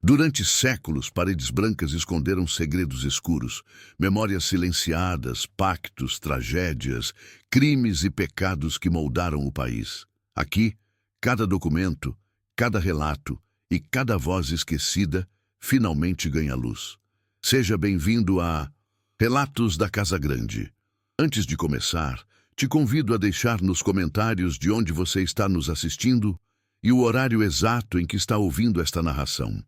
Durante séculos, paredes brancas esconderam segredos escuros, memórias silenciadas, pactos, tragédias, crimes e pecados que moldaram o país. Aqui, cada documento, cada relato e cada voz esquecida finalmente ganha luz. Seja bem-vindo a Relatos da Casa Grande. Antes de começar, te convido a deixar nos comentários de onde você está nos assistindo e o horário exato em que está ouvindo esta narração.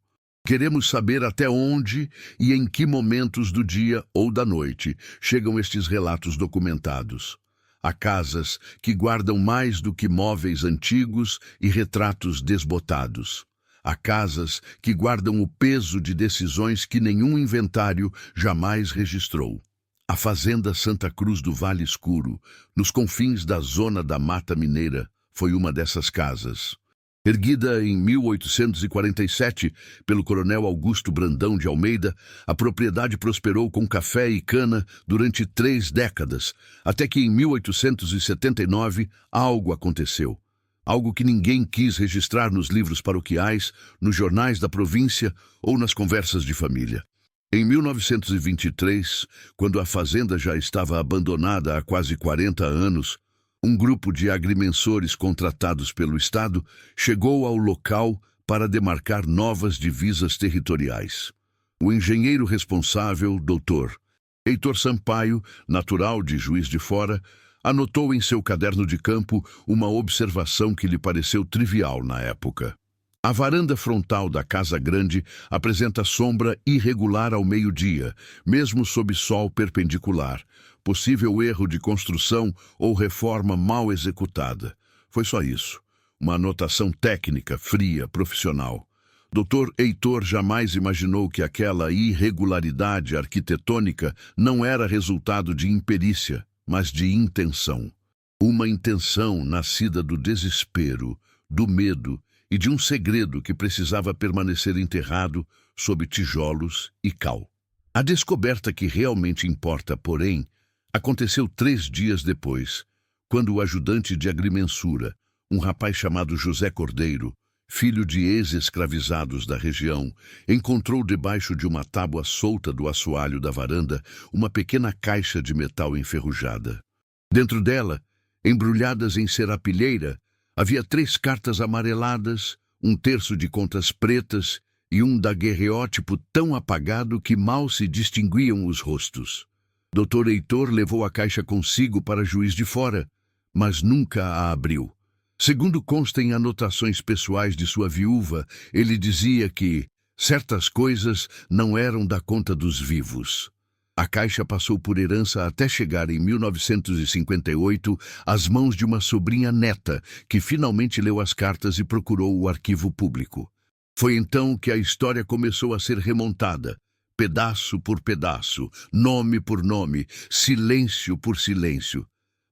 Queremos saber até onde e em que momentos do dia ou da noite chegam estes relatos documentados. Há casas que guardam mais do que móveis antigos e retratos desbotados. Há casas que guardam o peso de decisões que nenhum inventário jamais registrou. A Fazenda Santa Cruz do Vale Escuro, nos confins da zona da Mata Mineira, foi uma dessas casas. Erguida em 1847 pelo coronel Augusto Brandão de Almeida, a propriedade prosperou com café e cana durante 3 décadas, até que em 1879 algo aconteceu. Algo que ninguém quis registrar nos livros paroquiais, nos jornais da província ou nas conversas de família. Em 1923, quando a fazenda já estava abandonada há quase 40 anos, um grupo de agrimensores contratados pelo Estado chegou ao local para demarcar novas divisas territoriais. O engenheiro responsável, Dr. Heitor Sampaio, natural de Juiz de Fora, anotou em seu caderno de campo uma observação que lhe pareceu trivial na época. A varanda frontal da Casa Grande apresenta sombra irregular ao meio-dia, mesmo sob sol perpendicular. Possível erro de construção ou reforma mal executada. Foi só isso. Uma anotação técnica, fria, profissional. Dr. Heitor jamais imaginou que aquela irregularidade arquitetônica não era resultado de imperícia, mas de intenção. Uma intenção nascida do desespero, do medo e de um segredo que precisava permanecer enterrado sob tijolos e cal. A descoberta que realmente importa, porém, aconteceu 3 dias depois, quando o ajudante de agrimensura, um rapaz chamado José Cordeiro, filho de ex-escravizados da região, encontrou debaixo de uma tábua solta do assoalho da varanda uma pequena caixa de metal enferrujada. Dentro dela, embrulhadas em serapilheira, havia 3 cartas amareladas, um terço de contas pretas e um daguerreótipo tão apagado que mal se distinguiam os rostos. Dr. Heitor levou a caixa consigo para Juiz de Fora, mas nunca a abriu. Segundo consta em anotações pessoais de sua viúva, ele dizia que certas coisas não eram da conta dos vivos. A caixa passou por herança até chegar em 1958 às mãos de uma sobrinha neta, que finalmente leu as cartas e procurou o arquivo público. Foi então que a história começou a ser remontada. Pedaço por pedaço, nome por nome, silêncio por silêncio.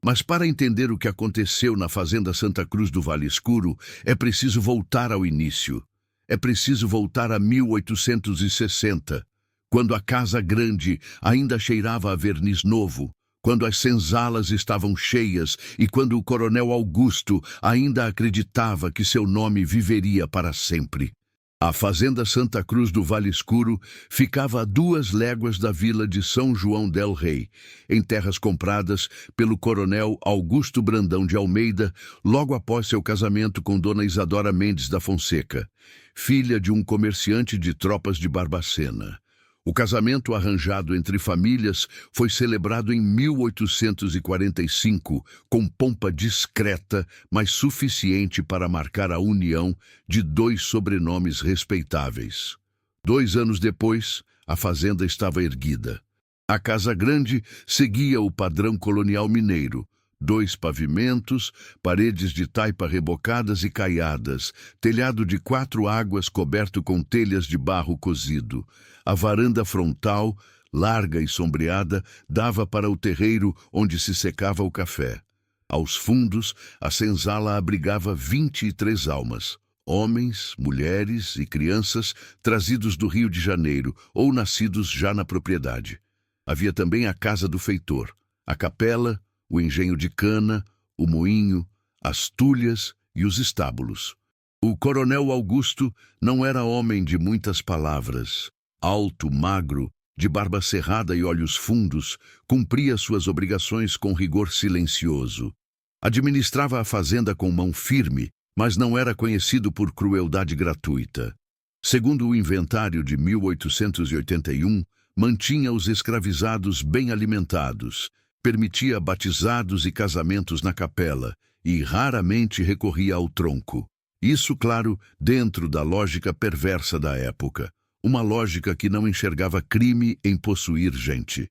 Mas para entender o que aconteceu na Fazenda Santa Cruz do Vale Escuro, é preciso voltar ao início. É preciso voltar a 1860, quando a Casa Grande ainda cheirava a verniz novo, quando as senzalas estavam cheias e quando o coronel Augusto ainda acreditava que seu nome viveria para sempre. A Fazenda Santa Cruz do Vale Escuro ficava a 2 léguas da vila de São João del Rei, em terras compradas pelo coronel Augusto Brandão de Almeida, logo após seu casamento com Dona Isadora Mendes da Fonseca, filha de um comerciante de tropas de Barbacena. O casamento arranjado entre famílias foi celebrado em 1845, com pompa discreta, mas suficiente para marcar a união de 2 sobrenomes respeitáveis. 2 anos depois, a fazenda estava erguida. A Casa Grande seguia o padrão colonial mineiro. 2 pavimentos, paredes de taipa rebocadas e caiadas, telhado de 4 águas coberto com telhas de barro cozido. A varanda frontal, larga e sombreada, dava para o terreiro onde se secava o café. Aos fundos, a senzala abrigava 23 almas, homens, mulheres e crianças trazidos do Rio de Janeiro ou nascidos já na propriedade. Havia também a casa do feitor, a capela, o engenho de cana, o moinho, as tulhas e os estábulos. O coronel Augusto não era homem de muitas palavras. Alto, magro, de barba cerrada e olhos fundos, cumpria suas obrigações com rigor silencioso. Administrava a fazenda com mão firme, mas não era conhecido por crueldade gratuita. Segundo o inventário de 1881, mantinha os escravizados bem alimentados, permitia batizados e casamentos na capela e raramente recorria ao tronco. Isso, claro, dentro da lógica perversa da época, uma lógica que não enxergava crime em possuir gente.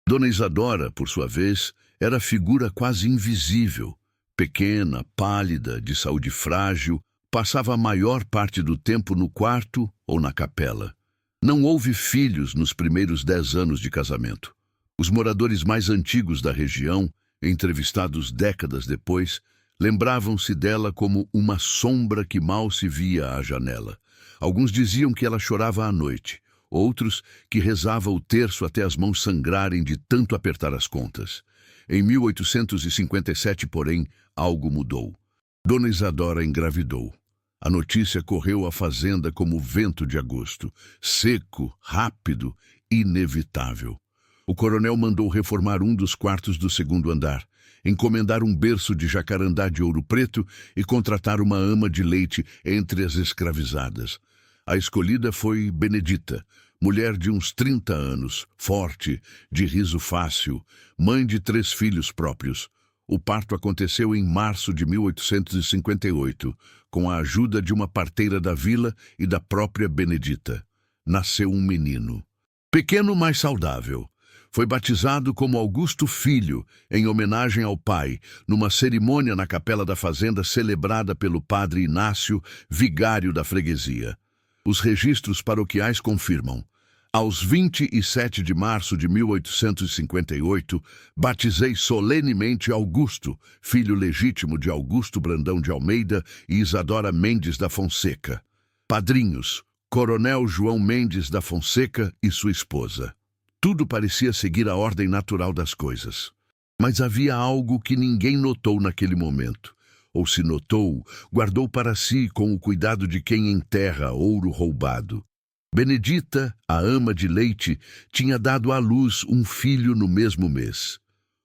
Dona Isadora, por sua vez, era figura quase invisível. Pequena, pálida, de saúde frágil, passava a maior parte do tempo no quarto ou na capela. Não houve filhos nos primeiros 10 anos de casamento. Os moradores mais antigos da região, entrevistados décadas depois, lembravam-se dela como uma sombra que mal se via à janela. Alguns diziam que ela chorava à noite, outros que rezava o terço até as mãos sangrarem de tanto apertar as contas. Em 1857, porém, algo mudou. Dona Isadora engravidou. A notícia correu à fazenda como o vento de agosto, seco, rápido, inevitável. O coronel mandou reformar um dos quartos do segundo andar, encomendar um berço de jacarandá de ouro preto e contratar uma ama de leite entre as escravizadas. A escolhida foi Benedita, mulher de uns 30 anos, forte, de riso fácil, mãe de 3 filhos próprios. O parto aconteceu em março de 1858, com a ajuda de uma parteira da vila e da própria Benedita. Nasceu um menino. Pequeno, mas saudável. Foi batizado como Augusto Filho, em homenagem ao pai, numa cerimônia na capela da fazenda celebrada pelo padre Inácio, vigário da freguesia. Os registros paroquiais confirmam. Aos 27 de março de 1858, batizei solenemente Augusto, filho legítimo de Augusto Brandão de Almeida e Isadora Mendes da Fonseca. Padrinhos, Coronel João Mendes da Fonseca e sua esposa. Tudo parecia seguir a ordem natural das coisas. Mas havia algo que ninguém notou naquele momento. Ou se notou, guardou para si com o cuidado de quem enterra ouro roubado. Benedita, a ama de leite, tinha dado à luz um filho no mesmo mês.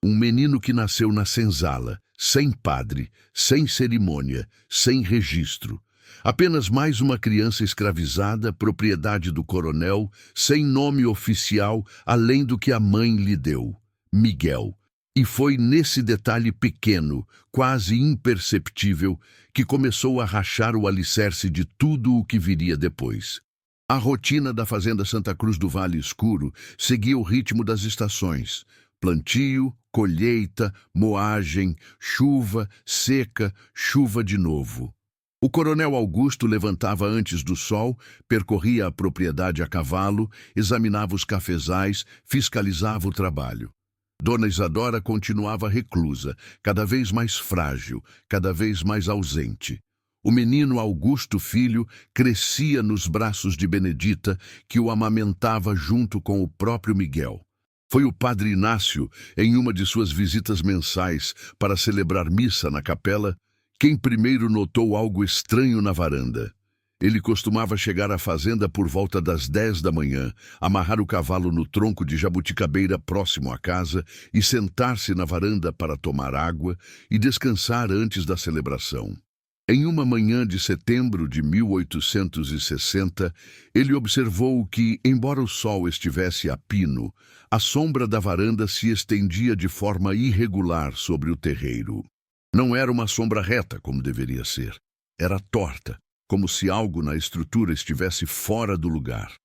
Um menino que nasceu na senzala, sem padre, sem cerimônia, sem registro. Apenas mais uma criança escravizada, propriedade do coronel, sem nome oficial, além do que a mãe lhe deu, Miguel. E foi nesse detalhe pequeno, quase imperceptível, que começou a rachar o alicerce de tudo o que viria depois. A rotina da fazenda Santa Cruz do Vale Escuro seguia o ritmo das estações. Plantio, colheita, moagem, chuva, seca, chuva de novo. O coronel Augusto levantava antes do sol, percorria a propriedade a cavalo, examinava os cafezais, fiscalizava o trabalho. Dona Isadora continuava reclusa, cada vez mais frágil, cada vez mais ausente. O menino Augusto Filho crescia nos braços de Benedita, que o amamentava junto com o próprio Miguel. Foi o padre Inácio, em uma de suas visitas mensais para celebrar missa na capela, quem primeiro notou algo estranho na varanda. Ele costumava chegar à fazenda por volta das 10 da manhã, amarrar o cavalo no tronco de jabuticabeira próximo à casa e sentar-se na varanda para tomar água e descansar antes da celebração. Em uma manhã de setembro de 1860, ele observou que, embora o sol estivesse a pino, a sombra da varanda se estendia de forma irregular sobre o terreiro. Não era uma sombra reta, como deveria ser. Era torta, como se algo na estrutura estivesse fora do lugar.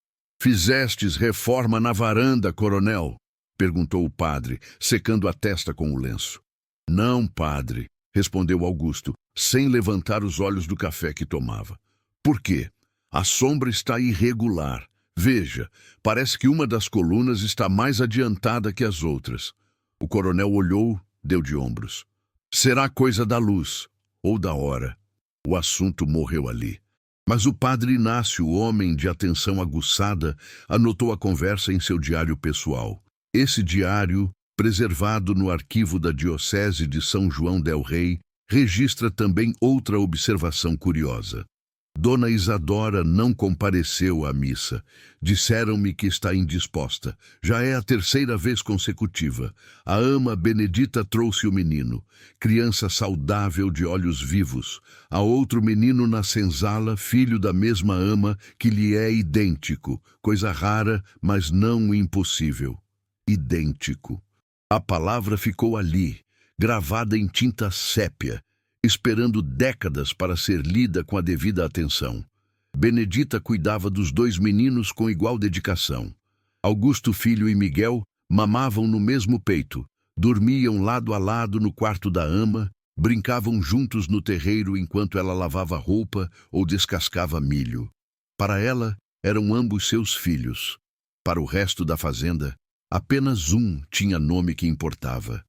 "Fizestes reforma na varanda, coronel?" perguntou o padre, secando a testa com o lenço. "Não, padre", respondeu Augusto, sem levantar os olhos do café que tomava. "Por quê? A sombra está irregular. Veja, parece que uma das colunas está mais adiantada que as outras." O coronel olhou, deu de ombros. "Será coisa da luz, ou da hora." O assunto morreu ali. Mas o padre Inácio, homem de atenção aguçada, anotou a conversa em seu diário pessoal. Esse diário, preservado no arquivo da Diocese de São João del Rei, registra também outra observação curiosa. Dona Isadora não compareceu à missa. Disseram-me que está indisposta. Já é a terceira vez consecutiva. A ama Benedita trouxe o menino, criança saudável de olhos vivos. Há outro menino na senzala, filho da mesma ama, que lhe é idêntico. Coisa rara, mas não impossível. Idêntico. A palavra ficou ali, gravada em tinta sépia, esperando décadas para ser lida com a devida atenção. Benedita cuidava dos dois meninos com igual dedicação. Augusto Filho e Miguel mamavam no mesmo peito, dormiam lado a lado no quarto da ama, brincavam juntos no terreiro enquanto ela lavava roupa ou descascava milho. Para ela, eram ambos seus filhos. Para o resto da fazenda, apenas um tinha nome que importava.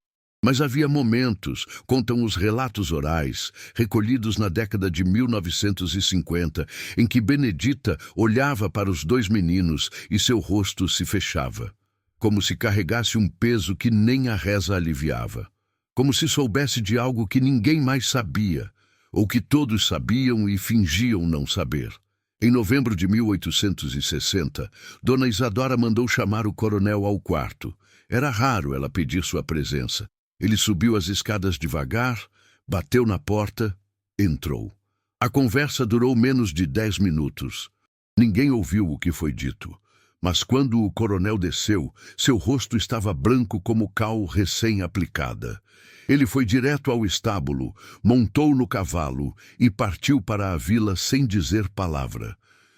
Mas havia momentos, contam os relatos orais, recolhidos na década de 1950, em que Benedita olhava para os dois meninos e seu rosto se fechava, como se carregasse um peso que nem a reza aliviava, como se soubesse de algo que ninguém mais sabia, ou que todos sabiam e fingiam não saber. Em novembro de 1860, Dona Isadora mandou chamar o coronel ao quarto. Era raro ela pedir sua presença. Ele subiu as escadas devagar, bateu na porta, entrou. A conversa durou menos de 10 minutos. Ninguém ouviu o que foi dito. Mas quando o coronel desceu, seu rosto estava branco como cal recém-aplicada. Ele foi direto ao estábulo, montou no cavalo e partiu para a vila sem dizer palavra.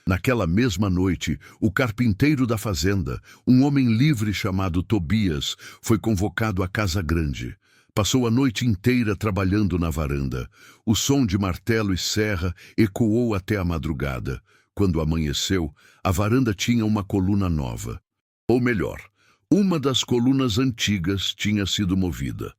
Naquela mesma noite, o carpinteiro da fazenda, um homem livre chamado Tobias, foi convocado à Casa Grande. Passou a noite inteira trabalhando na varanda. O som de martelo e serra ecoou até a madrugada. Quando amanheceu, a varanda tinha uma coluna nova. Ou melhor, uma das colunas antigas tinha sido movida.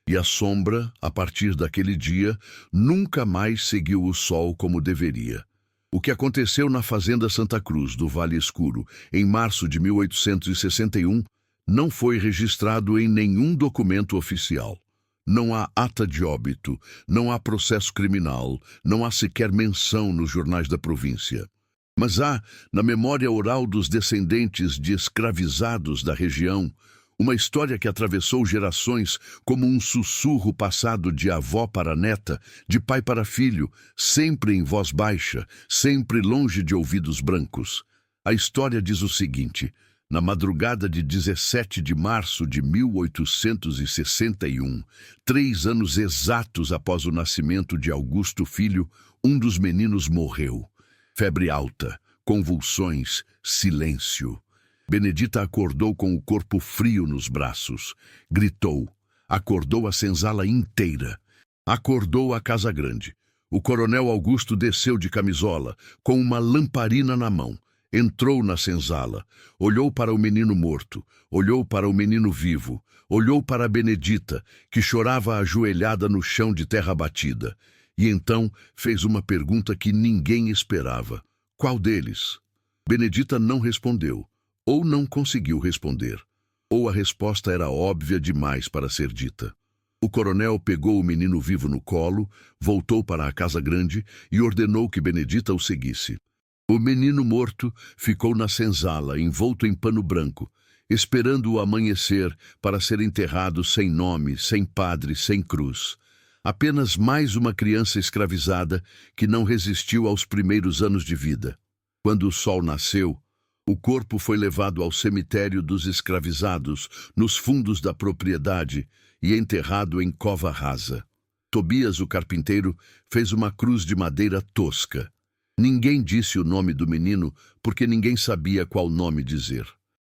E a sombra, a partir daquele dia, nunca mais seguiu o sol como deveria. O que aconteceu na Fazenda Santa Cruz, do Vale Escuro, em março de 1861, não foi registrado em nenhum documento oficial. Não há ata de óbito, não há processo criminal, não há sequer menção nos jornais da província. Mas há, na memória oral dos descendentes de escravizados da região, uma história que atravessou gerações como um sussurro passado de avó para neta, de pai para filho, sempre em voz baixa, sempre longe de ouvidos brancos. A história diz o seguinte: na madrugada de 17 de março de 1861, 3 anos exatos após o nascimento de Augusto Filho, um dos meninos morreu. Febre alta, convulsões, silêncio. Benedita acordou com o corpo frio nos braços. Gritou. Acordou a senzala inteira. Acordou a Casa Grande. O coronel Augusto desceu de camisola, com uma lamparina na mão. Entrou na senzala. Olhou para o menino morto. Olhou para o menino vivo. Olhou para a Benedita, que chorava ajoelhada no chão de terra batida. E então fez uma pergunta que ninguém esperava. Qual deles? Benedita não respondeu. Ou não conseguiu responder, ou a resposta era óbvia demais para ser dita. O coronel pegou o menino vivo no colo, voltou para a Casa Grande e ordenou que Benedita o seguisse. O menino morto ficou na senzala, envolto em pano branco, esperando o amanhecer para ser enterrado sem nome, sem padre, sem cruz. Apenas mais uma criança escravizada que não resistiu aos primeiros anos de vida. Quando o sol nasceu, o corpo foi levado ao cemitério dos escravizados, nos fundos da propriedade, e enterrado em cova rasa. Tobias, o carpinteiro, fez uma cruz de madeira tosca. Ninguém disse o nome do menino, porque ninguém sabia qual nome dizer.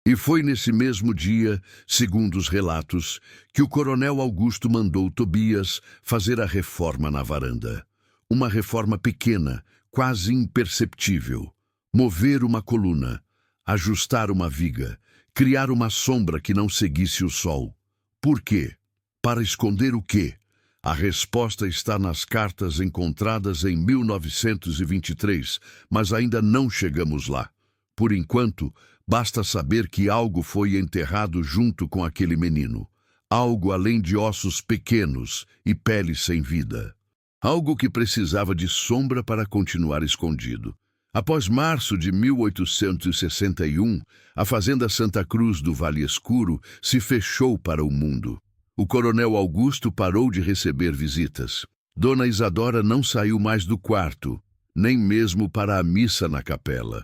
E foi nesse mesmo dia, segundo os relatos, que o coronel Augusto mandou Tobias fazer a reforma na varanda. Uma reforma pequena, quase imperceptível. Mover uma coluna. Ajustar uma viga, criar uma sombra que não seguisse o sol. Por quê? Para esconder o quê? A resposta está nas cartas encontradas em 1923, mas ainda não chegamos lá. Por enquanto, basta saber que algo foi enterrado junto com aquele menino. Algo além de ossos pequenos e pele sem vida. algo que precisava de sombra para continuar escondido. Após março de 1861, a Fazenda Santa Cruz do Vale Escuro se fechou para o mundo. O coronel Augusto parou de receber visitas. Dona Isadora não saiu mais do quarto, nem mesmo para a missa na capela.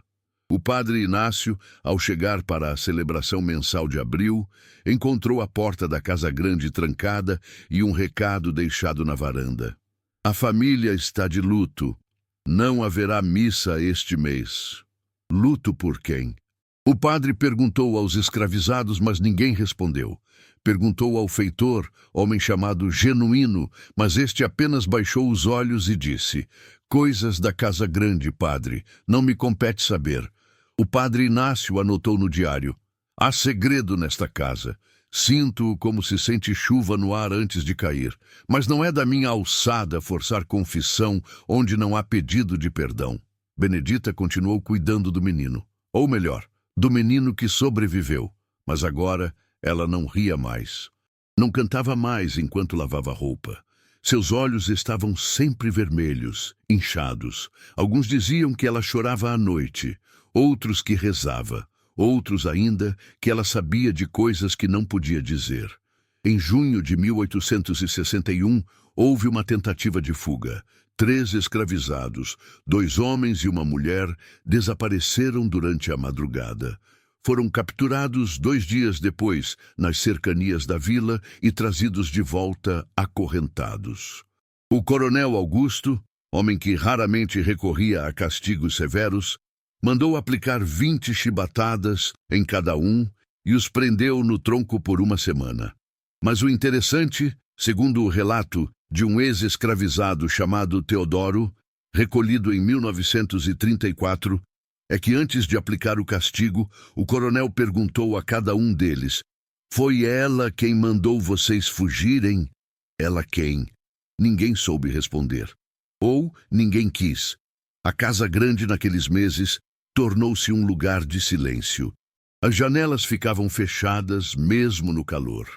O padre Inácio, ao chegar para a celebração mensal de abril, encontrou a porta da Casa Grande trancada e um recado deixado na varanda. A família está de luto. Não haverá missa este mês. Luto por quem? O padre perguntou aos escravizados, mas ninguém respondeu. Perguntou ao feitor, homem chamado Genuíno, mas este apenas baixou os olhos e disse: "Coisas da Casa Grande, padre, não me compete saber." O padre Inácio anotou no diário: "Há segredo nesta casa. Sinto como se sente chuva no ar antes de cair, mas não é da minha alçada forçar confissão onde não há pedido de perdão." Benedita continuou cuidando do menino, ou melhor, do menino que sobreviveu, mas agora ela não ria mais. Não cantava mais enquanto lavava roupa. Seus olhos estavam sempre vermelhos, inchados. Alguns diziam que ela chorava à noite, outros que rezava. Outros ainda que ela sabia de coisas que não podia dizer. Em junho de 1861, houve uma tentativa de fuga. 3 escravizados, 2 homens e uma mulher, desapareceram durante a madrugada. Foram capturados 2 dias depois, nas cercanias da vila, e trazidos de volta acorrentados. O coronel Augusto, homem que raramente recorria a castigos severos, mandou aplicar 20 chibatadas em cada um e os prendeu no tronco por 1 semana. Mas o interessante, segundo o relato de um ex-escravizado chamado Teodoro, recolhido em 1934, é que antes de aplicar o castigo, o coronel perguntou a cada um deles: "Foi ela quem mandou vocês fugirem?" "Ela quem?" Ninguém soube responder. Ou ninguém quis. A Casa Grande naqueles meses tornou-se um lugar de silêncio. As janelas ficavam fechadas mesmo no calor.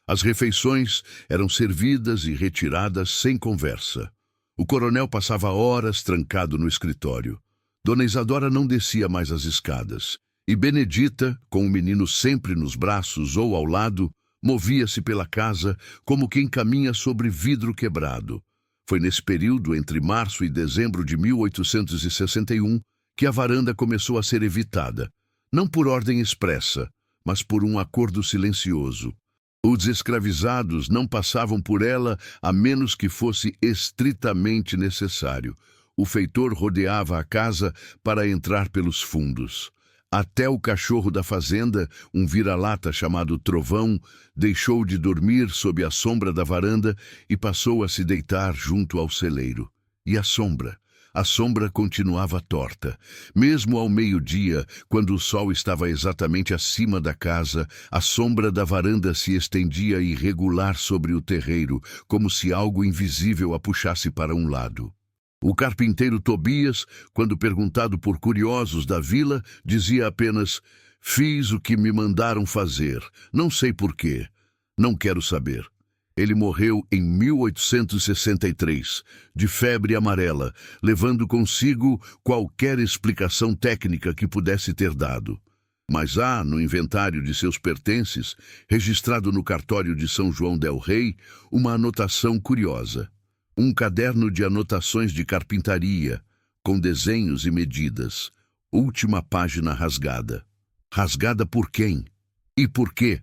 As refeições eram servidas e retiradas sem conversa. O coronel passava horas trancado no escritório. Dona Isadora não descia mais as escadas. E Benedita, com o menino sempre nos braços ou ao lado, movia-se pela casa como quem caminha sobre vidro quebrado. Foi nesse período, entre março e dezembro de 1861, que a varanda começou a ser evitada, não por ordem expressa, mas por um acordo silencioso. Os escravizados não passavam por ela a menos que fosse estritamente necessário. O feitor rodeava a casa para entrar pelos fundos. Até o cachorro da fazenda, um vira-lata chamado Trovão, deixou de dormir sob a sombra da varanda e passou a se deitar junto ao celeiro. E a sombra? A sombra continuava torta. Mesmo ao meio-dia, quando o sol estava exatamente acima da casa, a sombra da varanda se estendia irregular sobre o terreiro, como se algo invisível a puxasse para um lado. O carpinteiro Tobias, quando perguntado por curiosos da vila, dizia apenas: "Fiz o que me mandaram fazer. Não sei por quê. Não quero saber." Ele morreu em 1863, de febre amarela, levando consigo qualquer explicação técnica que pudesse ter dado. Mas há, no inventário de seus pertences, registrado no cartório de São João del Rei, uma anotação curiosa. Um caderno de anotações de carpintaria, com desenhos e medidas. Última página rasgada. Rasgada por quem? E por quê?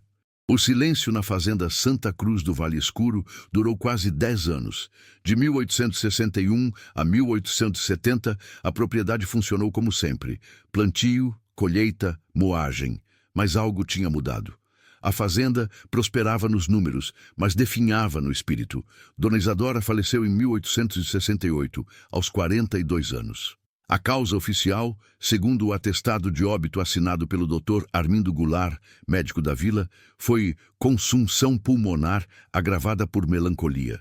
O silêncio na Fazenda Santa Cruz do Vale Escuro durou quase 10 anos. De 1861 a 1870, a propriedade funcionou como sempre: plantio, colheita, moagem. Mas algo tinha mudado. A fazenda prosperava nos números, mas definhava no espírito. Dona Isadora faleceu em 1868, aos 42 anos. A causa oficial, segundo o atestado de óbito assinado pelo Dr. Armindo Goulart, médico da vila, foi consunção pulmonar agravada por melancolia.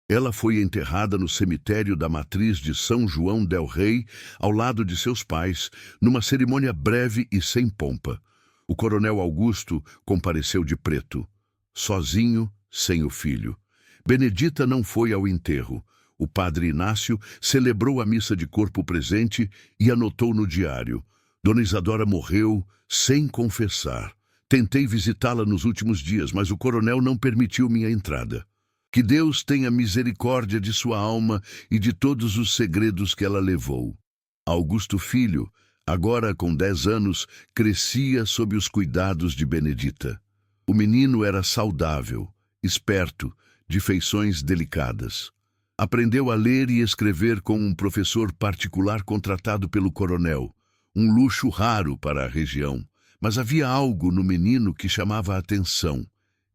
Ela foi enterrada no cemitério da Matriz de São João del Rei, ao lado de seus pais, numa cerimônia breve e sem pompa. O coronel Augusto compareceu de preto, sozinho, sem o filho. Benedita não foi ao enterro. O padre Inácio celebrou a missa de corpo presente e anotou no diário: Dona Isadora morreu sem confessar. Tentei visitá-la nos últimos dias, mas o coronel não permitiu minha entrada. Que Deus tenha misericórdia de sua alma e de todos os segredos que ela levou. Augusto Filho, agora com 10 anos, crescia sob os cuidados de Benedita. O menino era saudável, esperto, de feições delicadas. Aprendeu a ler e escrever com um professor particular contratado pelo coronel, um luxo raro para a região. Mas havia algo no menino que chamava a atenção.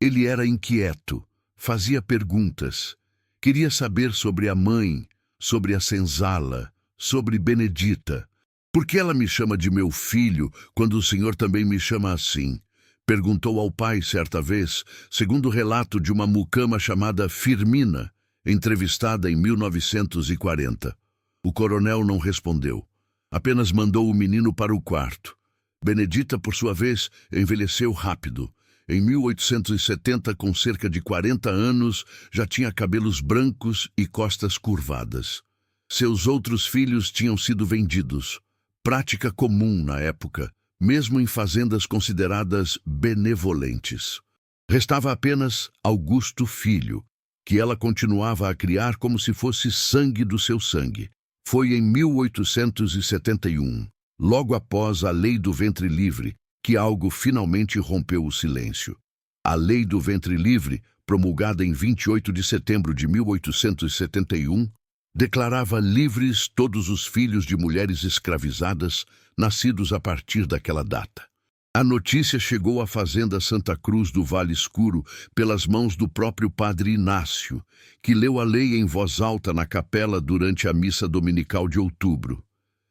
Ele era inquieto, fazia perguntas. Queria saber sobre a mãe, sobre a senzala, sobre Benedita. Por que ela me chama de meu filho, quando o senhor também me chama assim? Perguntou ao pai certa vez, segundo o relato de uma mucama chamada Firmina, entrevistada em 1940. O coronel não respondeu. Apenas mandou o menino para o quarto. Benedita, por sua vez, envelheceu rápido. Em 1870, com cerca de 40 anos, já tinha cabelos brancos e costas curvadas. Seus outros filhos tinham sido vendidos, prática comum na época, mesmo em fazendas consideradas benevolentes. Restava apenas Augusto Filho, que ela continuava a criar como se fosse sangue do seu sangue. Foi em 1871, logo após a Lei do Ventre Livre, que algo finalmente rompeu o silêncio. A Lei do Ventre Livre, promulgada em 28 de setembro de 1871, declarava livres todos os filhos de mulheres escravizadas nascidos a partir daquela data. A notícia chegou à fazenda Santa Cruz do Vale Escuro pelas mãos do próprio padre Inácio, que leu a lei em voz alta na capela durante a missa dominical de outubro.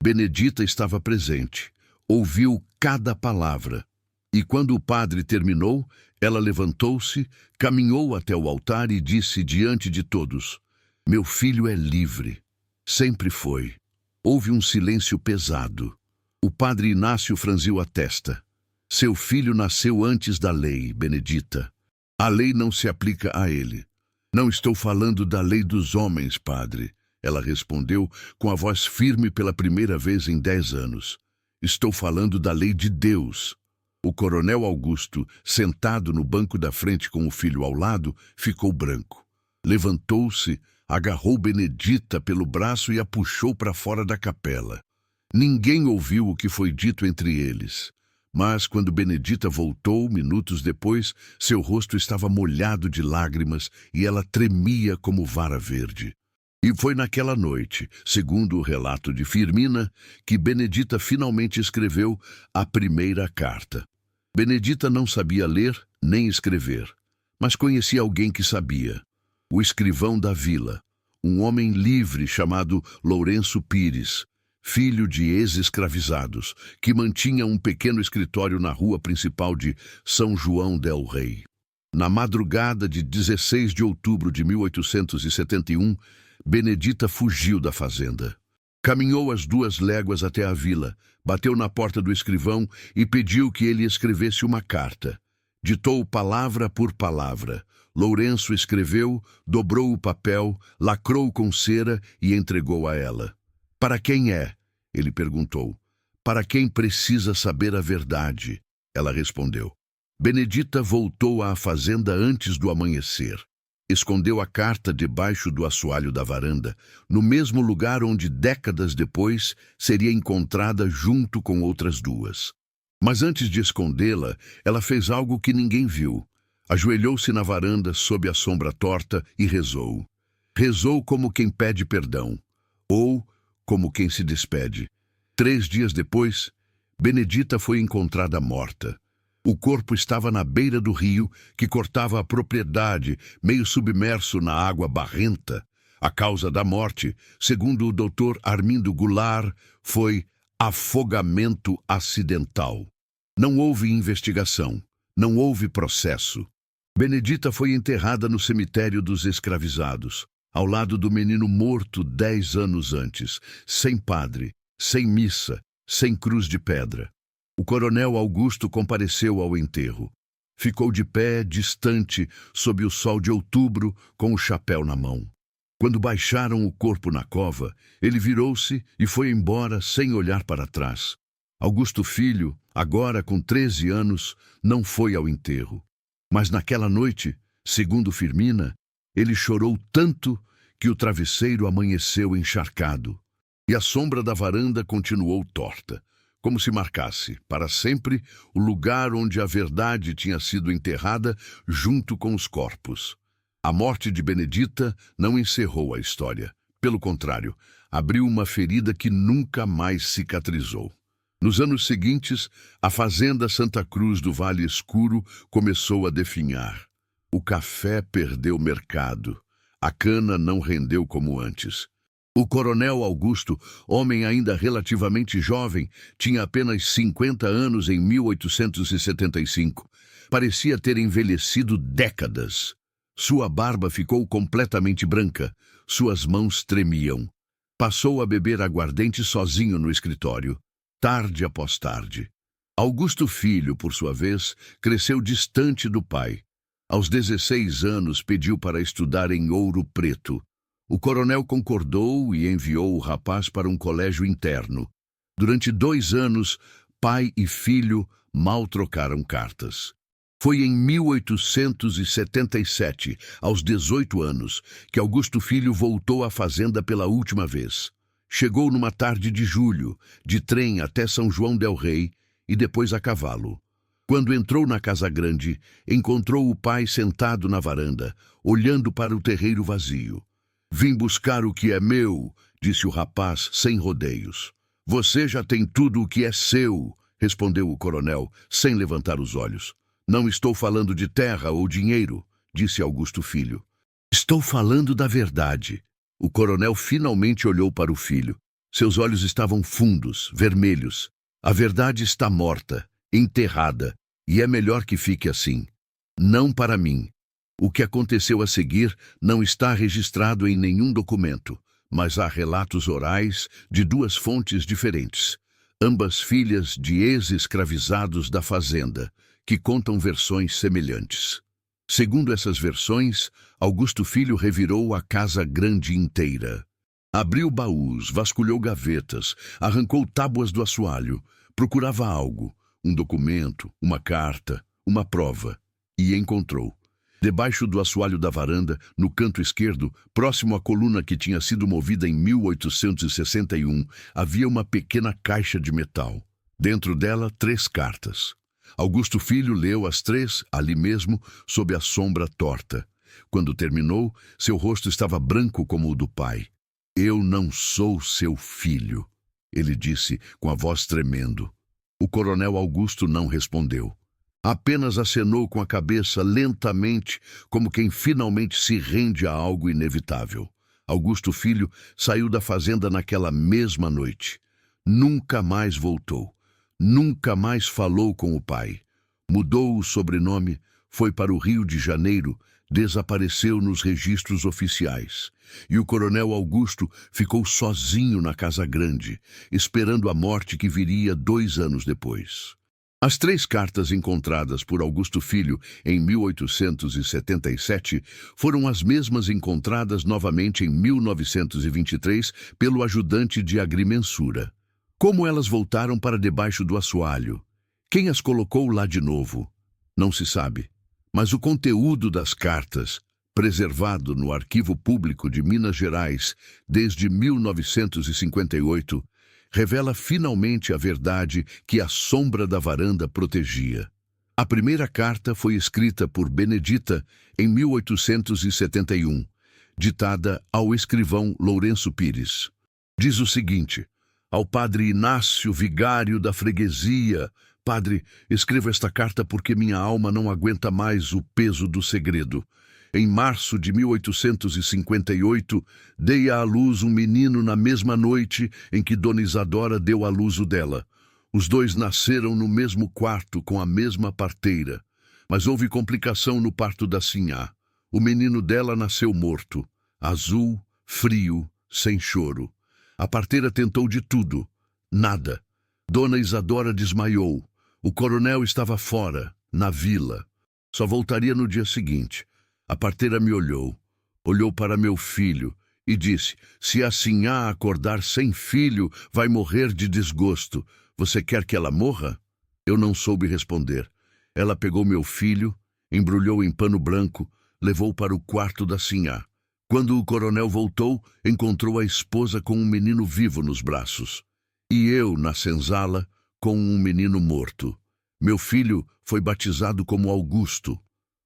Benedita estava presente, ouviu cada palavra, e quando o padre terminou, ela levantou-se, caminhou até o altar e disse diante de todos: Meu filho é livre. Sempre foi. Houve um silêncio pesado. O padre Inácio franziu a testa. Seu filho nasceu antes da lei, Benedita. A lei não se aplica a ele. Não estou falando da lei dos homens, padre. Ela respondeu com a voz firme pela primeira vez em 10 anos. Estou falando da lei de Deus. O coronel Augusto, sentado no banco da frente com o filho ao lado, ficou branco. Levantou-se, agarrou Benedita pelo braço e a puxou para fora da capela. Ninguém ouviu o que foi dito entre eles. Mas, quando Benedita voltou, minutos depois, seu rosto estava molhado de lágrimas e ela tremia como vara verde. E foi naquela noite, segundo o relato de Firmina, que Benedita finalmente escreveu a primeira carta. Benedita não sabia ler nem escrever, mas conhecia alguém que sabia. O escrivão da vila, um homem livre chamado Lourenço Pires, filho de ex-escravizados, que mantinha um pequeno escritório na rua principal de São João del Rei. Na madrugada de 16 de outubro de 1871, Benedita fugiu da fazenda. Caminhou as 2 léguas até a vila, bateu na porta do escrivão e pediu que ele escrevesse uma carta. Ditou palavra por palavra. Lourenço escreveu, dobrou o papel, lacrou com cera e entregou a ela. Para quem é? Ele perguntou. Para quem precisa saber a verdade? Ela respondeu. Benedita voltou à fazenda antes do amanhecer. Escondeu a carta debaixo do assoalho da varanda, no mesmo lugar onde décadas depois seria encontrada junto com outras 2. Mas antes de escondê-la, ela fez algo que ninguém viu. Ajoelhou-se na varanda sob a sombra torta e rezou. Rezou como quem pede perdão, ou como quem se despede. 3 dias depois, Benedita foi encontrada morta. O corpo estava na beira do rio que cortava a propriedade, meio submerso na água barrenta. A causa da morte, segundo o Dr. Armindo Goulart, foi afogamento acidental. Não houve investigação, não houve processo. Benedita foi enterrada no cemitério dos escravizados, ao lado do menino morto 10 anos antes, sem padre, sem missa, sem cruz de pedra. O coronel Augusto compareceu ao enterro. Ficou de pé, distante, sob o sol de outubro, com o chapéu na mão. Quando baixaram o corpo na cova, ele virou-se e foi embora sem olhar para trás. Augusto Filho, agora com 13 anos, não foi ao enterro. Mas naquela noite, segundo Firmina, ele chorou tanto que o travesseiro amanheceu encharcado. E a sombra da varanda continuou torta, como se marcasse, para sempre, o lugar onde a verdade tinha sido enterrada junto com os corpos. A morte de Benedita não encerrou a história. Pelo contrário, abriu uma ferida que nunca mais cicatrizou. Nos anos seguintes, a fazenda Santa Cruz do Vale Escuro começou a definhar. O café perdeu mercado. A cana não rendeu como antes. O coronel Augusto, homem ainda relativamente jovem, tinha apenas 50 anos em 1875. Parecia ter envelhecido décadas. Sua barba ficou completamente branca, suas mãos tremiam. Passou a beber aguardente sozinho no escritório, tarde após tarde. Augusto Filho, por sua vez, cresceu distante do pai. Aos 16 anos pediu para estudar em Ouro Preto. O coronel concordou e enviou o rapaz para um colégio interno. Durante 2 anos, pai e filho mal trocaram cartas. Foi em 1877, aos 18 anos, que Augusto Filho voltou à fazenda pela última vez. Chegou numa tarde de julho, de trem até São João del Rei e depois a cavalo. Quando entrou na casa grande, encontrou o pai sentado na varanda, olhando para o terreiro vazio. «Vim buscar o que é meu», disse o rapaz, sem rodeios. «Você já tem tudo o que é seu», respondeu o coronel, sem levantar os olhos. «Não estou falando de terra ou dinheiro», disse Augusto Filho. «Estou falando da verdade». O coronel finalmente olhou para o filho. Seus olhos estavam fundos, vermelhos. «A verdade está morta, enterrada, e é melhor que fique assim. Não para mim. O que aconteceu a seguir não está registrado em nenhum documento, mas há relatos orais de 2 fontes diferentes, ambas filhas de ex-escravizados da fazenda, que contam versões semelhantes. Segundo essas versões, Augusto Filho revirou a casa grande inteira. Abriu baús, vasculhou gavetas, arrancou tábuas do assoalho, procurava algo, um documento, uma carta, uma prova, e encontrou. Debaixo do assoalho da varanda, no canto esquerdo, próximo à coluna que tinha sido movida em 1861, havia uma pequena caixa de metal. Dentro dela, 3 cartas. Augusto Filho leu as 3, ali mesmo, sob a sombra torta. Quando terminou, seu rosto estava branco como o do pai. «Eu não sou seu filho», ele disse com a voz tremendo. O coronel Augusto não respondeu. Apenas acenou com a cabeça lentamente, como quem finalmente se rende a algo inevitável. Augusto Filho saiu da fazenda naquela mesma noite. Nunca mais voltou. Nunca mais falou com o pai. Mudou o sobrenome, foi para o Rio de Janeiro, desapareceu nos registros oficiais. E o coronel Augusto ficou sozinho na Casa Grande, esperando a morte que viria 2 anos depois. As 3 cartas encontradas por Augusto Filho em 1877 foram as mesmas encontradas novamente em 1923 pelo ajudante de agrimensura. Como elas voltaram para debaixo do assoalho? Quem as colocou lá de novo? Não se sabe. Mas o conteúdo das cartas, preservado no Arquivo Público de Minas Gerais desde 1958, revela finalmente a verdade que a sombra da varanda protegia. A primeira carta foi escrita por Benedita em 1871, ditada ao escrivão Lourenço Pires. Diz o seguinte: ao padre Inácio, vigário da freguesia: Padre, escrevo esta carta porque minha alma não aguenta mais o peso do segredo. Em março de 1858, dei à luz um menino na mesma noite em que Dona Isadora deu à luz o dela. Os 2 nasceram no mesmo quarto com a mesma parteira, mas houve complicação no parto da sinhá. O menino dela nasceu morto, azul, frio, sem choro. A parteira tentou de tudo. Nada. Dona Isadora desmaiou. O coronel estava fora, na vila. Só voltaria no dia seguinte. A parteira me olhou para meu filho e disse: se a Sinhá acordar sem filho, vai morrer de desgosto. Você quer que ela morra? Eu não soube responder. Ela pegou meu filho, embrulhou em pano branco, levou para o quarto da Sinhá. Quando o coronel voltou, encontrou a esposa com um menino vivo nos braços. E eu, na senzala, com um menino morto. Meu filho foi batizado como Augusto.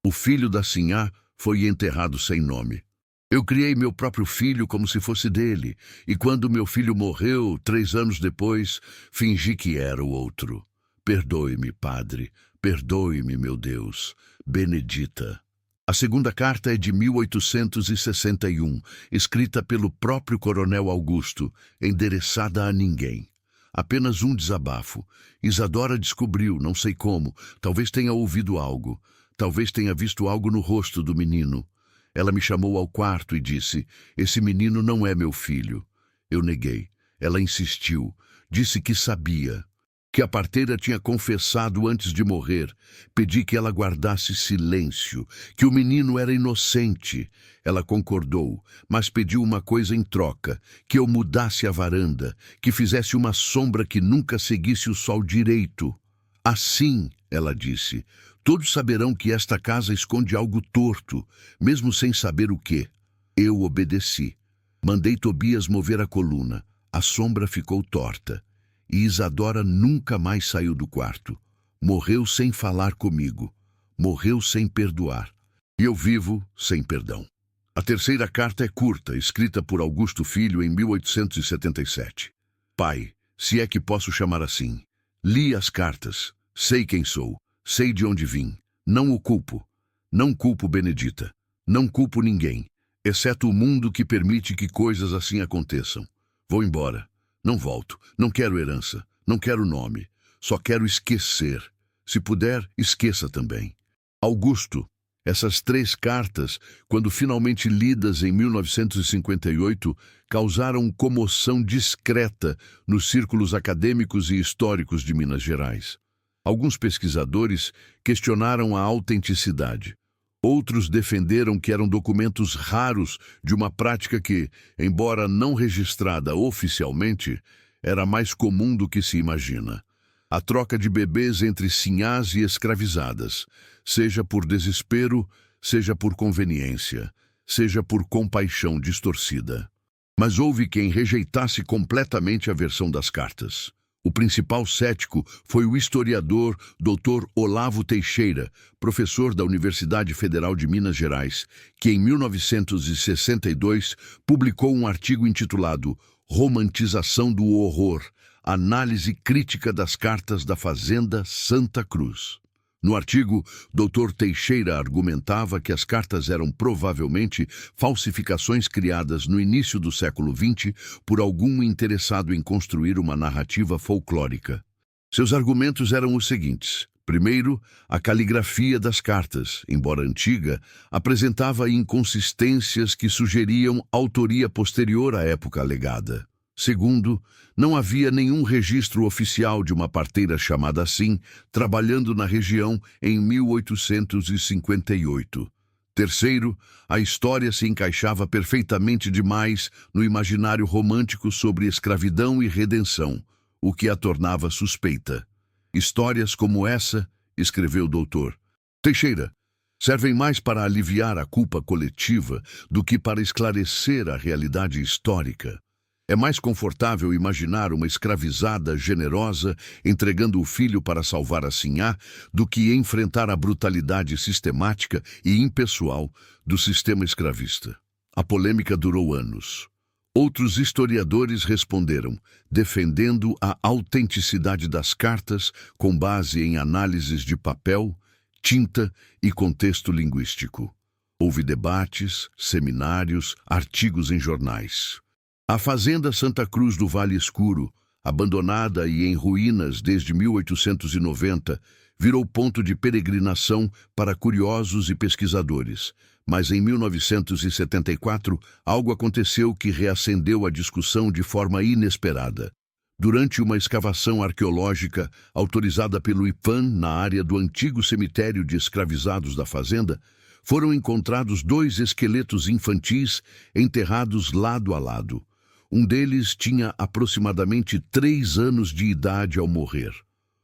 O filho da Sinhá foi enterrado sem nome. Eu criei meu próprio filho como se fosse dele, e quando meu filho morreu, 3 anos depois, fingi que era o outro. Perdoe-me, Padre, perdoe-me, meu Deus. Benedita. A segunda carta é de 1861, escrita pelo próprio Coronel Augusto, endereçada a ninguém. Apenas um desabafo. Isadora descobriu, não sei como, talvez tenha ouvido algo, talvez tenha visto algo no rosto do menino. Ela me chamou ao quarto e disse: esse menino não é meu filho. Eu neguei. Ela insistiu. Disse que sabia. Que a parteira tinha confessado antes de morrer. Pedi que ela guardasse silêncio. Que o menino era inocente. Ela concordou, mas pediu uma coisa em troca. Que eu mudasse a varanda. Que fizesse uma sombra que nunca seguisse o sol direito. Assim, ela disse, todos saberão que esta casa esconde algo torto, mesmo sem saber o quê. Eu obedeci. Mandei Tobias mover a coluna. A sombra ficou torta. E Isadora nunca mais saiu do quarto. Morreu sem falar comigo. Morreu sem perdoar. E eu vivo sem perdão. A terceira carta é curta, escrita por Augusto Filho em 1877. Pai, se é que posso chamar assim. Li as cartas. Sei quem sou. Sei de onde vim. Não o culpo. Não culpo Benedita. Não culpo ninguém, exceto o mundo que permite que coisas assim aconteçam. Vou embora. Não volto. Não quero herança. Não quero nome. Só quero esquecer. Se puder, esqueça também. Augusto, essas 3 cartas, quando finalmente lidas em 1958, causaram comoção discreta nos círculos acadêmicos e históricos de Minas Gerais. Alguns pesquisadores questionaram a autenticidade. Outros defenderam que eram documentos raros de uma prática que, embora não registrada oficialmente, era mais comum do que se imagina. A troca de bebês entre sinhás e escravizadas, seja por desespero, seja por conveniência, seja por compaixão distorcida. Mas houve quem rejeitasse completamente a versão das cartas. O principal cético foi o historiador Dr. Olavo Teixeira, professor da Universidade Federal de Minas Gerais, que em 1962 publicou um artigo intitulado Romantização do Horror, Análise Crítica das Cartas da Fazenda Santa Cruz. No artigo, Dr. Teixeira argumentava que as cartas eram provavelmente falsificações criadas no início do século XX por algum interessado em construir uma narrativa folclórica. Seus argumentos eram os seguintes. Primeiro, a caligrafia das cartas, embora antiga, apresentava inconsistências que sugeriam autoria posterior à época alegada. Segundo, não havia nenhum registro oficial de uma parteira chamada assim, trabalhando na região em 1858. Terceiro, a história se encaixava perfeitamente demais no imaginário romântico sobre escravidão e redenção, o que a tornava suspeita. Histórias como essa, escreveu o doutor Teixeira, servem mais para aliviar a culpa coletiva do que para esclarecer a realidade histórica. É mais confortável imaginar uma escravizada generosa entregando o filho para salvar a sinhá do que enfrentar a brutalidade sistemática e impessoal do sistema escravista. A polêmica durou anos. Outros historiadores responderam, defendendo a autenticidade das cartas com base em análises de papel, tinta e contexto linguístico. Houve debates, seminários, artigos em jornais. A Fazenda Santa Cruz do Vale Escuro, abandonada e em ruínas desde 1890, virou ponto de peregrinação para curiosos e pesquisadores. Mas em 1974, algo aconteceu que reacendeu a discussão de forma inesperada. Durante uma escavação arqueológica autorizada pelo IPAM na área do antigo cemitério de escravizados da fazenda, foram encontrados 2 esqueletos infantis enterrados lado a lado. Um deles tinha aproximadamente 3 anos de idade ao morrer,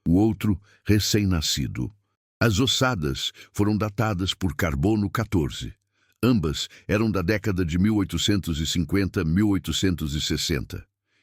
o outro recém-nascido. As ossadas foram datadas por carbono 14. Ambas eram da década de 1850-1860.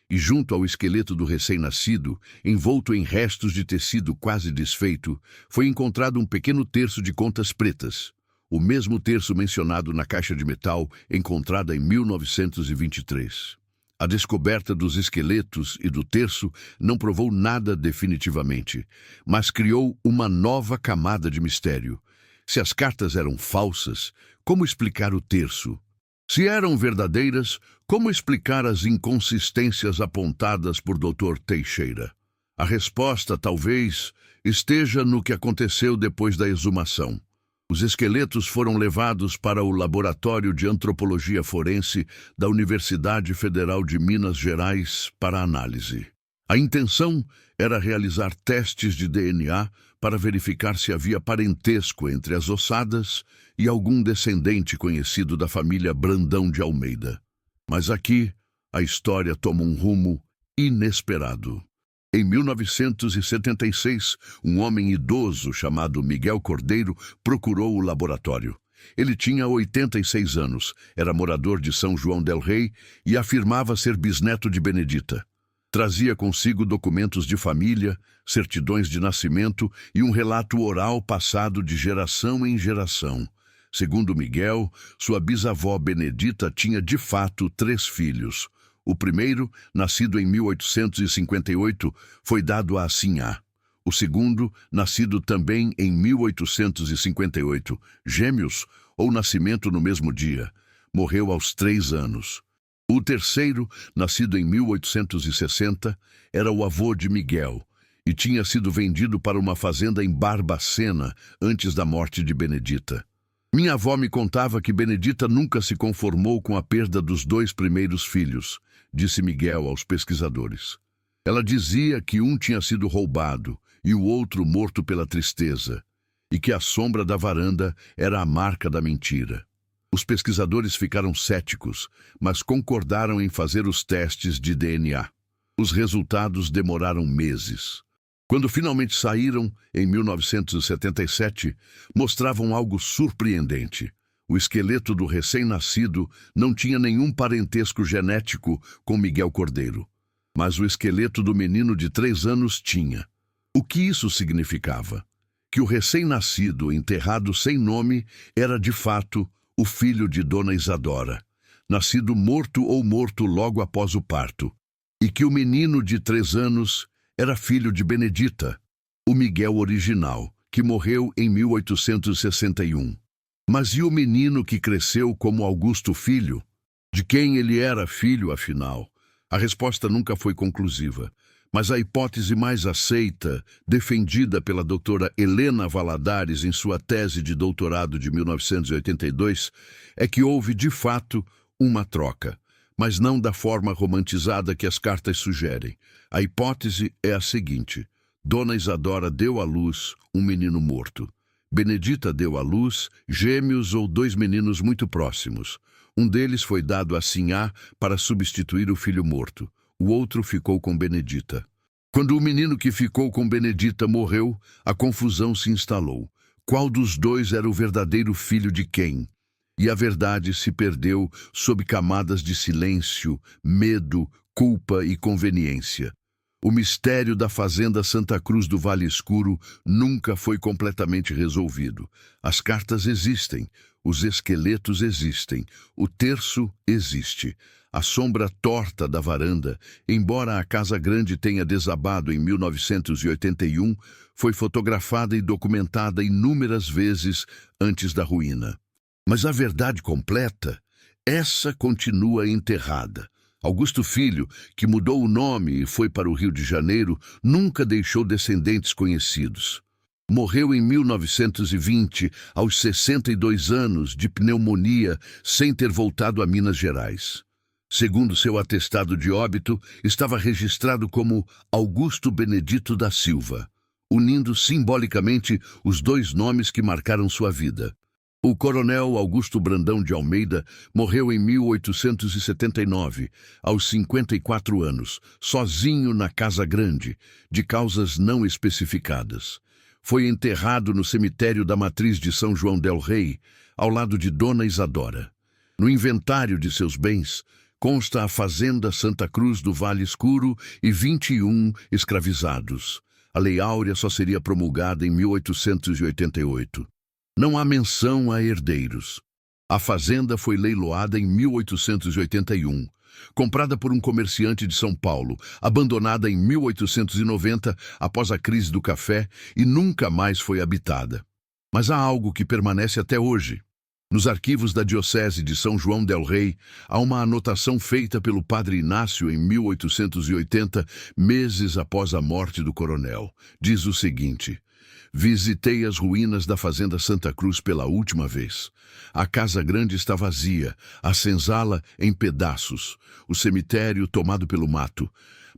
E junto ao esqueleto do recém-nascido, envolto em restos de tecido quase desfeito, foi encontrado um pequeno terço de contas pretas, o mesmo terço mencionado na caixa de metal encontrada em 1923. A descoberta dos esqueletos e do terço não provou nada definitivamente, mas criou uma nova camada de mistério. Se as cartas eram falsas, como explicar o terço? Se eram verdadeiras, como explicar as inconsistências apontadas por Dr. Teixeira? A resposta, talvez, esteja no que aconteceu depois da exumação. Os esqueletos foram levados para o Laboratório de Antropologia Forense da Universidade Federal de Minas Gerais para análise. A intenção era realizar testes de DNA para verificar se havia parentesco entre as ossadas e algum descendente conhecido da família Brandão de Almeida. Mas aqui, a história toma um rumo inesperado. Em 1976, um homem idoso chamado Miguel Cordeiro procurou o laboratório. Ele tinha 86 anos, era morador de São João del Rei e afirmava ser bisneto de Benedita. Trazia consigo documentos de família, certidões de nascimento e um relato oral passado de geração em geração. Segundo Miguel, sua bisavó Benedita tinha de fato 3 filhos. O primeiro, nascido em 1858, foi dado a Sinhá. O segundo, nascido também em 1858, gêmeos ou nascimento no mesmo dia, morreu aos 3 anos. O terceiro, nascido em 1860, era o avô de Miguel e tinha sido vendido para uma fazenda em Barbacena antes da morte de Benedita. Minha avó me contava que Benedita nunca se conformou com a perda dos 2 primeiros filhos, disse Miguel aos pesquisadores. Ela dizia que um tinha sido roubado e o outro morto pela tristeza, e que a sombra da varanda era a marca da mentira. Os pesquisadores ficaram céticos, mas concordaram em fazer os testes de DNA. Os resultados demoraram meses. Quando finalmente saíram, em 1977, mostravam algo surpreendente. O esqueleto do recém-nascido não tinha nenhum parentesco genético com Miguel Cordeiro, mas o esqueleto do menino de 3 anos tinha. O que isso significava? Que o recém-nascido, enterrado sem nome, era de fato o filho de Dona Isadora, nascido morto ou morto logo após o parto, e que o menino de 3 anos era filho de Benedita, o Miguel original, que morreu em 1861. Mas e o menino que cresceu como Augusto Filho? De quem ele era filho, afinal? A resposta nunca foi conclusiva, mas a hipótese mais aceita, defendida pela doutora Helena Valadares em sua tese de doutorado de 1982, é que houve, de fato, uma troca, mas não da forma romantizada que as cartas sugerem. A hipótese é a seguinte: Dona Isadora deu à luz um menino morto. Benedita deu à luz gêmeos ou 2 meninos muito próximos. Um deles foi dado a Sinhá para substituir o filho morto. O outro ficou com Benedita. Quando o menino que ficou com Benedita morreu, a confusão se instalou. Qual dos 2 era o verdadeiro filho de quem? E a verdade se perdeu sob camadas de silêncio, medo, culpa e conveniência. O mistério da fazenda Santa Cruz do Vale Escuro nunca foi completamente resolvido. As cartas existem, os esqueletos existem, o terço existe. A sombra torta da varanda, embora a Casa Grande tenha desabado em 1981, foi fotografada e documentada inúmeras vezes antes da ruína. Mas a verdade completa, essa continua enterrada. Augusto Filho, que mudou o nome e foi para o Rio de Janeiro, nunca deixou descendentes conhecidos. Morreu em 1920, aos 62 anos, de pneumonia, sem ter voltado a Minas Gerais. Segundo seu atestado de óbito, estava registrado como Augusto Benedito da Silva, unindo simbolicamente os 2 nomes que marcaram sua vida. O coronel Augusto Brandão de Almeida morreu em 1879, aos 54 anos, sozinho na Casa Grande, de causas não especificadas. Foi enterrado no cemitério da Matriz de São João del Rei, ao lado de Dona Isadora. No inventário de seus bens, consta a Fazenda Santa Cruz do Vale Escuro e 21 escravizados. A Lei Áurea só seria promulgada em 1888. Não há menção a herdeiros. A fazenda foi leiloada em 1881, comprada por um comerciante de São Paulo, abandonada em 1890 após a crise do café e nunca mais foi habitada. Mas há algo que permanece até hoje. Nos arquivos da Diocese de São João del Rei, há uma anotação feita pelo padre Inácio em 1880, meses após a morte do coronel. Diz o seguinte: visitei as ruínas da Fazenda Santa Cruz pela última vez. A Casa Grande está vazia, a senzala em pedaços, o cemitério tomado pelo mato,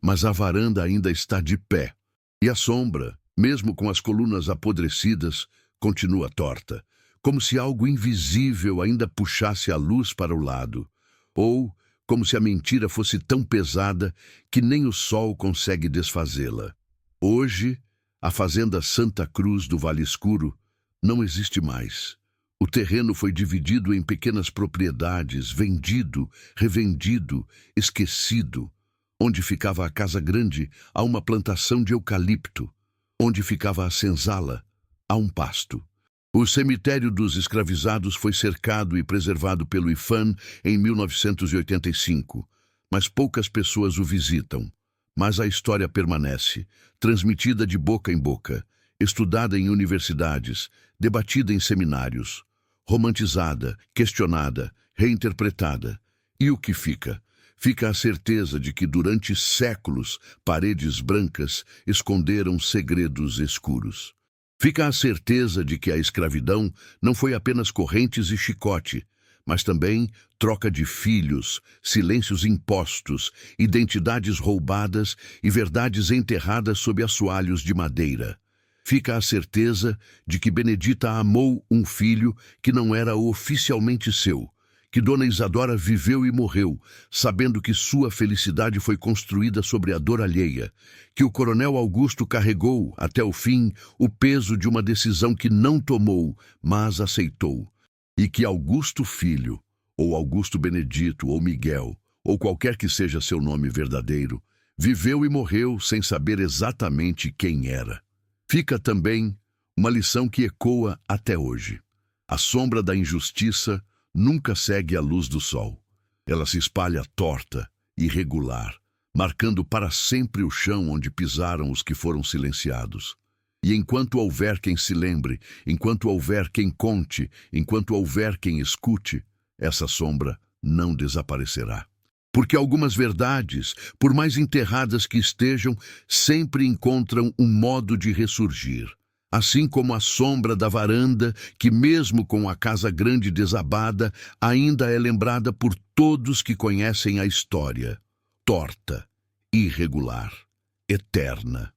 mas a varanda ainda está de pé. E a sombra, mesmo com as colunas apodrecidas, continua torta, como se algo invisível ainda puxasse a luz para o lado, ou como se a mentira fosse tão pesada que nem o sol consegue desfazê-la. Hoje, a Fazenda Santa Cruz do Vale Escuro não existe mais. O terreno foi dividido em pequenas propriedades, vendido, revendido, esquecido. Onde ficava a Casa Grande, há uma plantação de eucalipto. Onde ficava a senzala, há um pasto. O cemitério dos escravizados foi cercado e preservado pelo IPHAN em 1985, mas poucas pessoas o visitam. Mas a história permanece, transmitida de boca em boca, estudada em universidades, debatida em seminários, romantizada, questionada, reinterpretada. E o que fica? Fica a certeza de que durante séculos paredes brancas esconderam segredos escuros. Fica a certeza de que a escravidão não foi apenas correntes e chicote, mas também troca de filhos, silêncios impostos, identidades roubadas e verdades enterradas sob assoalhos de madeira. Fica a certeza de que Benedita amou um filho que não era oficialmente seu, que Dona Isadora viveu e morreu, sabendo que sua felicidade foi construída sobre a dor alheia, que o coronel Augusto carregou, até o fim, o peso de uma decisão que não tomou, mas aceitou, e que Augusto Filho, ou Augusto Benedito, ou Miguel, ou qualquer que seja seu nome verdadeiro, viveu e morreu sem saber exatamente quem era. Fica também uma lição que ecoa até hoje. A sombra da injustiça nunca segue a luz do sol. Ela se espalha torta, irregular, marcando para sempre o chão onde pisaram os que foram silenciados. E enquanto houver quem se lembre, enquanto houver quem conte, enquanto houver quem escute, essa sombra não desaparecerá. Porque algumas verdades, por mais enterradas que estejam, sempre encontram um modo de ressurgir. Assim como a sombra da varanda, que mesmo com a Casa Grande desabada, ainda é lembrada por todos que conhecem a história. Torta, irregular, eterna.